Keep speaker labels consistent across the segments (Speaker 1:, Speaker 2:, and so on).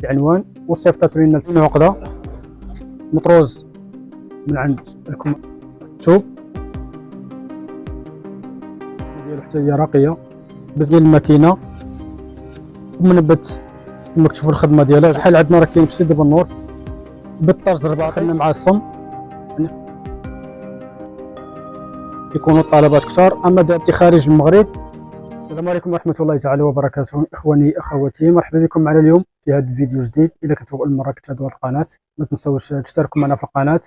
Speaker 1: العنوان وصيفطات لنا عقده مطروز من عند الكتب ديالو حتى هي راقيه بالنسبه للماكينه ومنبت كما كتشوفوا الخدمه ديالها. بحال عندنا راه كاين في سيدي بنور بالطرز 4 خدنا مع الصم يكونوا الطلبات كثار. اما دابا خارج المغرب. السلام عليكم ورحمه الله تعالى وبركاته اخواني اخواتي، مرحبا بكم معنا اليوم في هذا الفيديو الجديد. اذا كنتوا اول مره كتشاهدوا هذه القناه ما تنساوش تشتركوا معنا في القناه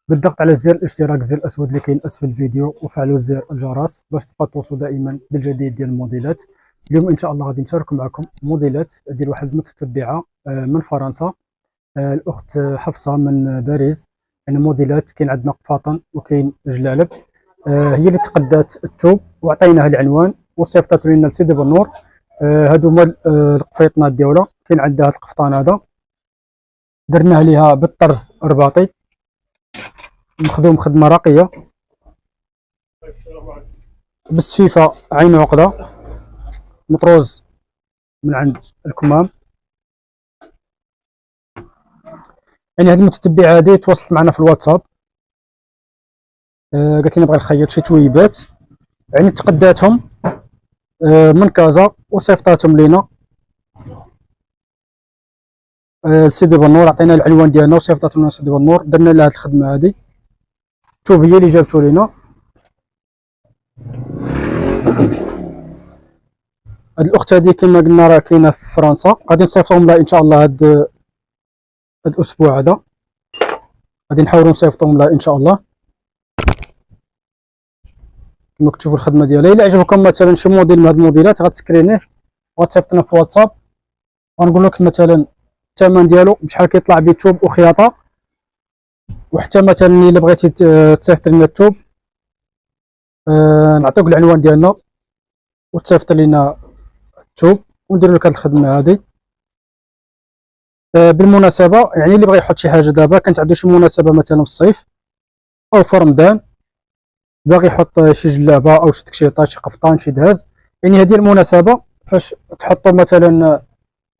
Speaker 1: بالضغط على زر الاشتراك، الزر الاسود اللي كاين اسفل الفيديو، وفعلوا زر الجرس باش تبقاو توصلوا دائما بالجديد ديال الموديلات. اليوم ان شاء الله غادي نشارك معكم موديلات ديال واحد المتتبعه من فرنسا، الاخت حفصه من باريس. يعني موديلات كاين عندنا قفاطن وكاين جلالب. هي اللي تقدات الثوب وعطيناها العنوان وصيفطات لنا لسيدي بنور. هادو هما القفيطنات ديالها. كاين عندها هاد القفطان هذا درناه ليها بالطرز رباطي مخدوم خدمه راقيه بالسفيفه عين عقده مطروز من عند الكمام. يعني هذه المتتبعه هذه تواصلت معنا في الواتساب، قالت لنا بغي نخيط شي تويبات، يعني تقداتهم من كازا وصيفطاتهم لينا لسيدي بنور. عطينا العنوان ديالنا وصيفطاتهم لنا لسيدي بنور، درنا لها هذه الخدمه هذه. الثوب هي اللي جابته لينا. هاد الاخت هذه كما قلنا راه كاينه في فرنسا، غادي نصيفطهم لها ان شاء الله هاد الاسبوع هذا، غادي نحاولوا نصيفطهم لها ان شاء الله. كما كتشوفوا الخدمه ديالها. الا عجبكم مثلا شي موديل من هاد الموديلات غتسكرينيه وغتصيفط في الواتساب، غنقول لك مثلا الثمن ديالو بشحال كيطلع به الثوب وخياطه، وحتى مثلا الا بغيتي تصيفط لنا الثوب نعطيوك العنوان ديالنا وتصيفط لنا الثوب ونديروا لك هاد الخدمه هذه. بالمناسبه يعني اللي بغى يحط شي حاجه دابا كانت عنده شي مناسبه مثلا في الصيف او في رمضان، باغي يحط شي جلابه او شي تكشيطه شي قفطان شي دهاز، يعني هذه المناسبه فاش تحطوا مثلا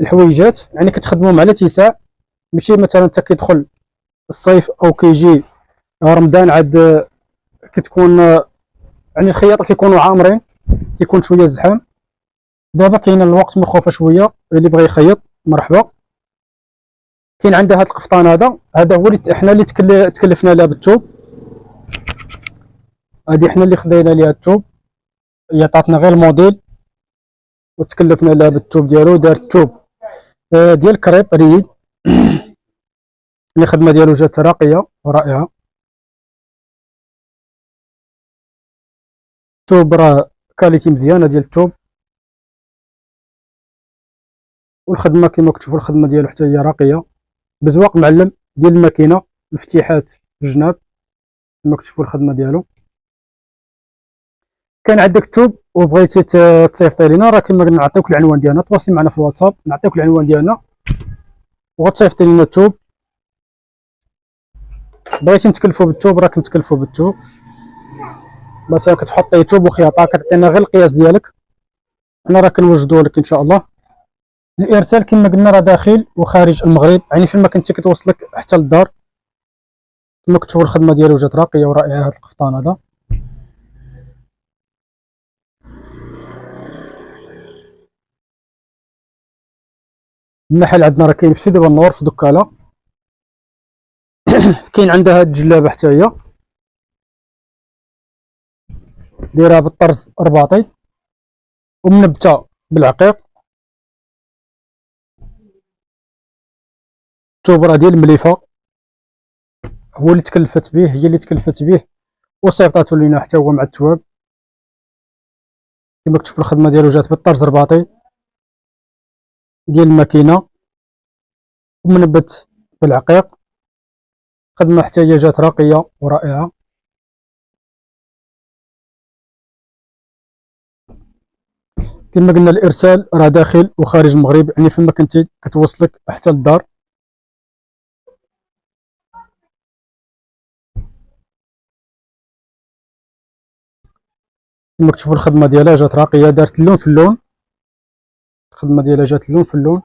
Speaker 1: الحويجات يعني كتخدموهم على اتساع، ماشي مثلا حتى كيدخل الصيف او كيجي رمضان عاد كتكون يعني الخياطه كيكونوا عامرين، كيكون شويه زحام. دابا كاين الوقت مرخوفه شويه، اللي بغى يخيط مرحبا. كاين عندها هذا القفطان هذا هو اللي حنا اللي تكلفنا له بالثوب. هذه حنا اللي خدينا ليها الثوب، هي عطاتنا غير الموديل وتكلفنا لها بالثوب ديالو. دار الثوب ديال كريب ريد اللي الخدمه ديالو جات راقيه ورائعه. الثوب راه كاليتي مزيانه ديال الثوب، والخدمه كما كتشوفوا الخدمه ديالو حتى هي راقيه بزواق معلم ديال الماكينه، الفتيحات في الجناب كما كتشوفوا الخدمه ديالو. كان عندك الثوب وبغيتي تصيفطي لينا راه كما قلنا نعطيوك العنوان ديالنا، تواصلي معنا في الواتساب نعطيوك العنوان ديالنا وغتصيفطي لنا الثوب. بغيتي نتكلفوا بالثوب راه كنتكلفوا بالثوب، مثلا كتحطي ثوب وخياطه كتعطينا غير القياس ديالك، حنا راه كنوجدوه لك ان شاء الله. الارسال كما قلنا راه داخل وخارج المغرب، يعني فين ما كنتي كتوصلك حتى للدار. كما كتشوفوا الخدمه ديالو جات راقيه ورائعه. هذا القفطان هذا المحل عندنا راه كاين في سيدي بنور في دكاله. كاين عندها هاد الجلابه حتى هي دايرها بالطرز رباطي ومنبته بالعقيق. الثوب راه ديال المليفه، هو اللي تكلفت به، هي اللي تكلفت به وصيفطاتو لينا حتى هو مع الثواب. كما كتشوفوا الخدمه ديالو جات بالطرز رباطي ديال الماكينه ومنبت بالعقيق. خدمه حتى هي جات راقيه ورائعه. كما قلنا الارسال راه داخل وخارج المغرب، يعني فين ما كنتي كتوصلك حتى للدار. كما كتشوفوا الخدمه ديالها جات راقيه، دارت اللون في اللون، الخدمه ديالها جات اللون في اللون.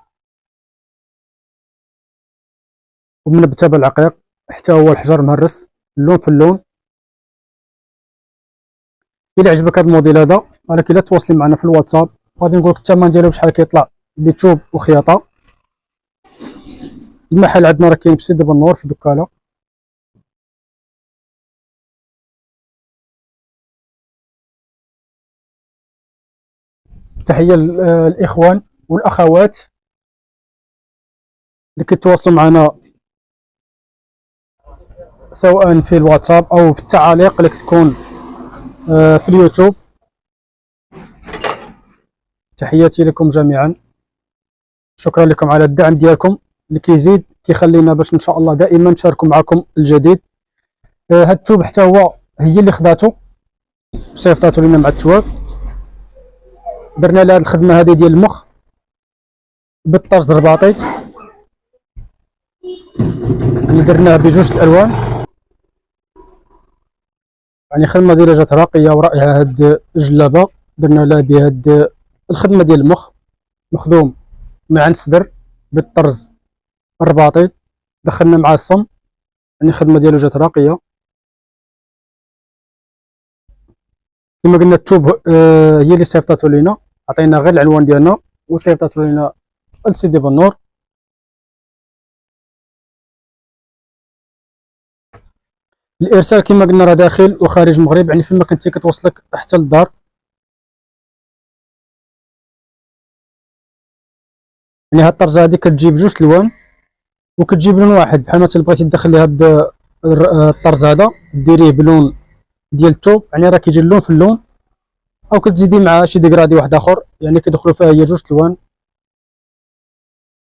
Speaker 1: ومن بتابع العقيق حتى هو الحجر مهرس، اللون في اللون. الى عجبك هذا الموديل هذا راك الا تواصلي معنا في الواتساب غادي نقول لك الثمن ديالو بشحال كيطلع بثوب وخياطه. المحل عندنا راه كاين في سيدي بنور في دكاله. تحيه للاخوان والاخوات اللي كيتواصلوا معنا سواء في الواتساب او في التعاليق اللي كتكون في اليوتيوب. تحياتي لكم جميعا، شكرا لكم على الدعم ديالكم اللي كيزيد كيخلينا باش ان شاء الله دائما نشاركوا معكم الجديد. هاد الثوب حتى هو هي اللي خداتو وصيفطاتو لنا مع الثواب. درنا لها هاد الخدمه هذه ديال المخ بالطرز الرباطي اللي درناه بجوج الالوان، يعني خدمه ديالها جات راقيه ورائعه. هاد الجلابه درنا لها بهاد الخدمه ديال المخ مخدوم من عند الصدر بالطرز الرباطي، دخلنا مع الصم، يعني الخدمه ديالو جات راقيه. كما قلنا الثوب هي اللي صيفطاتو لينا، عطينا غير العنوان ديالنا وصيفطاتو لينا لسيدي بنور. الارسال كما قلنا راه داخل وخارج المغرب، يعني فيما كنتي كتوصلك حتى للدار. يعني هاد الطرزه هادي كتجي بجوج الوان وكتجي بلون واحد، بحال مثلا بغيتي تدخلي هاد الطرز هذا ديريه بلون ديال الثوب، يعني راه كيجي اللون في اللون، او كتزيدي مع شي ديكرادي واحد اخر، يعني كيدخلوا فيها هي جوج الوان.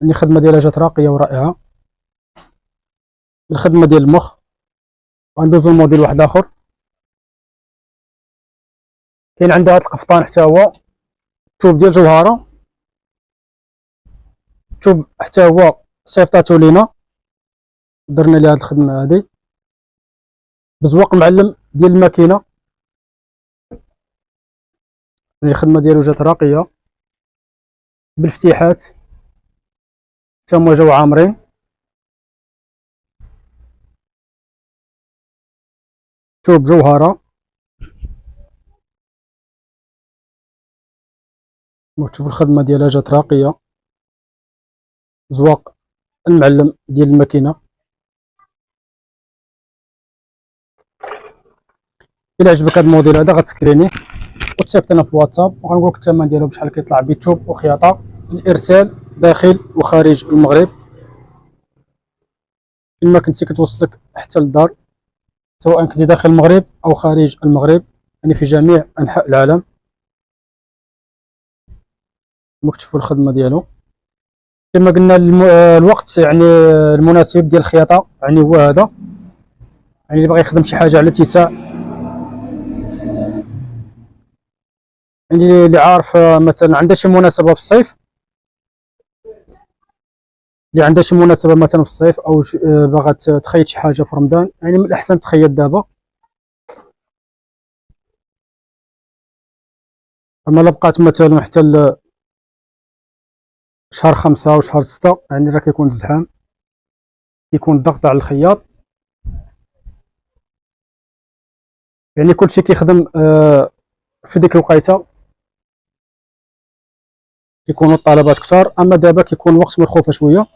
Speaker 1: يعني الخدمه ديالها جات راقيه ورائعه. الخدمه ديال المخ. غندوزو لموديل واحد اخر كاين عندها هاد القفطان حتى هو الثوب ديال جوهره. الثوب حتى هو صيفطاتو لينا، درنا ليه هاد الخدمه هادي بزواق معلم ديال الماكينه. الخدمه ديالو جات راقيه بالافتتاحات حتى هما جاو عامرين. ثوب جوهره وتشوفوا الخدمه ديالها جات راقيه، زواق المعلم ديال الماكينه. الى عجبك هذا الموديل هذا غتسكرينيه وتصيفط لنا في الواتساب وغنقول لك الثمن ديالو بشحال كيطلع بثوب وخياطه. الارسال داخل وخارج المغرب، فيما كنتي كتوصلك حتى للدار سواء كنتي داخل المغرب او خارج المغرب، يعني في جميع انحاء العالم. مكتشفوا الخدمه ديالو كما قلنا. الوقت يعني المناسب ديال الخياطه يعني هو هذا، يعني اللي باغي يخدم شي حاجه على اتساع، يعني اللي عارف مثلا عنده شي مناسبه في الصيف، اللي عندها شي مناسبه مثلا في الصيف او باغا تخيط شي حاجه في رمضان، يعني من الاحسن تخيط دابا. اما لا بقات مثلا حتى شهر 5 و شهر 6 يعني راه كيكون زحام، كيكون الضغط على الخياط، يعني كلشي كيخدم في ديك الوقيته كيكونوا الطلبات كثار. اما دابا كيكون الوقت مرخوفه شويه،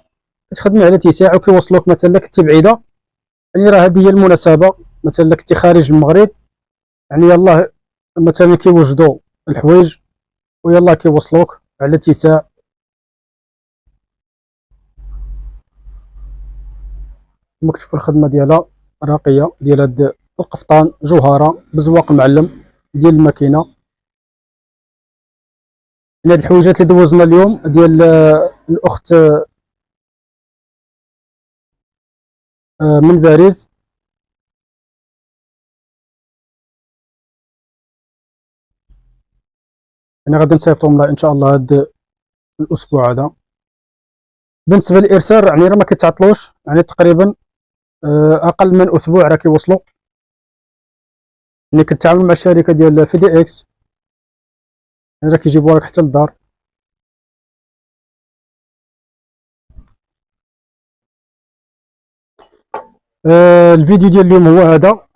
Speaker 1: كتخدمي على اتساع وكيوصلوك مثلا لك كنتي بعيده، يعني راه هذه هي المناسبه. مثلا لك كنتي خارج المغرب يعني يلاه مثلا كيوجدوا الحوايج ويلاه كيوصلوك على اتساع. مكتشف الخدمه ديالها راقيه ديال هاد القفطان جوهره بزواق معلم ديال الماكينه. من هاد الحويجات اللي دوزنا اليوم ديال الاخت من باريس. يعني غادي نصيفطهم لها ان شاء الله هاد الاسبوع هذا. بالنسبه للارسال يعني راه ما كيتعطلوش، يعني تقريبا اقل من اسبوع راه كيوصلوا. يعني كنتعامل مع الشركه ديال في دي اكس، يعني راه كيجيبوها لك حتى للدار. الفيديو ديال اليوم هو هذا.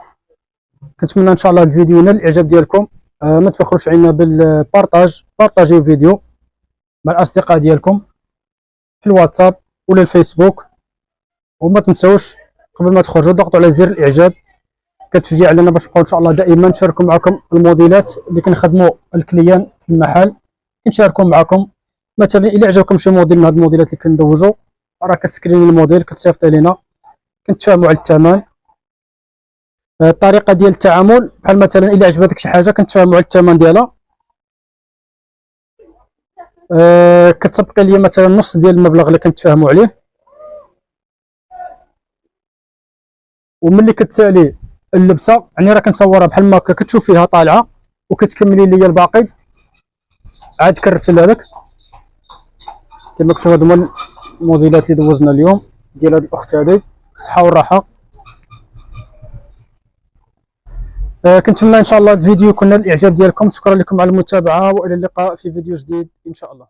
Speaker 1: كنتمنى ان شاء الله الفيديو ينال الاعجاب ديالكم. ما تبخلوش علينا بالبارطاج، بارطاجيو الفيديو مع الاصدقاء ديالكم في الواتساب ولا الفيسبوك. وما تنسوش قبل ما تخرجوا ضغطوا على زر الاعجاب، كتشجيع لنا باش نبقاو ان شاء الله دائما نشاركوا معكم الموديلات اللي كنخدموا الكليان في المحل، كنشاركوا معكم. مثلا الا عجبكم شي موديل من هاد الموديلات اللي كندوزو، راه كتسكريني الموديل كتصيفط لينا، كنتفاهموا على الثمن. الطريقه ديال التعامل بحال مثلا الا عجبتك شي حاجه كنتفاهموا على الثمن ديالها. كتبقى لي مثلا نص ديال المبلغ اللي كنتفاهموا عليه، وملي كتسالي اللبسه يعني راه كنصورها بحال ما كتشوف فيها طالعه، وكتكملي لي الباقي عاد كنرسلها لك. كما كتشوف هادو هما الموديلات اللي دوزنا اليوم ديال هاد الاخت هادي، بالصحه والراحه. كنتمنى ان شاء الله الفيديو يكون نال الاعجاب ديالكم. شكرا لكم على المتابعه، والى اللقاء في فيديو جديد ان شاء الله.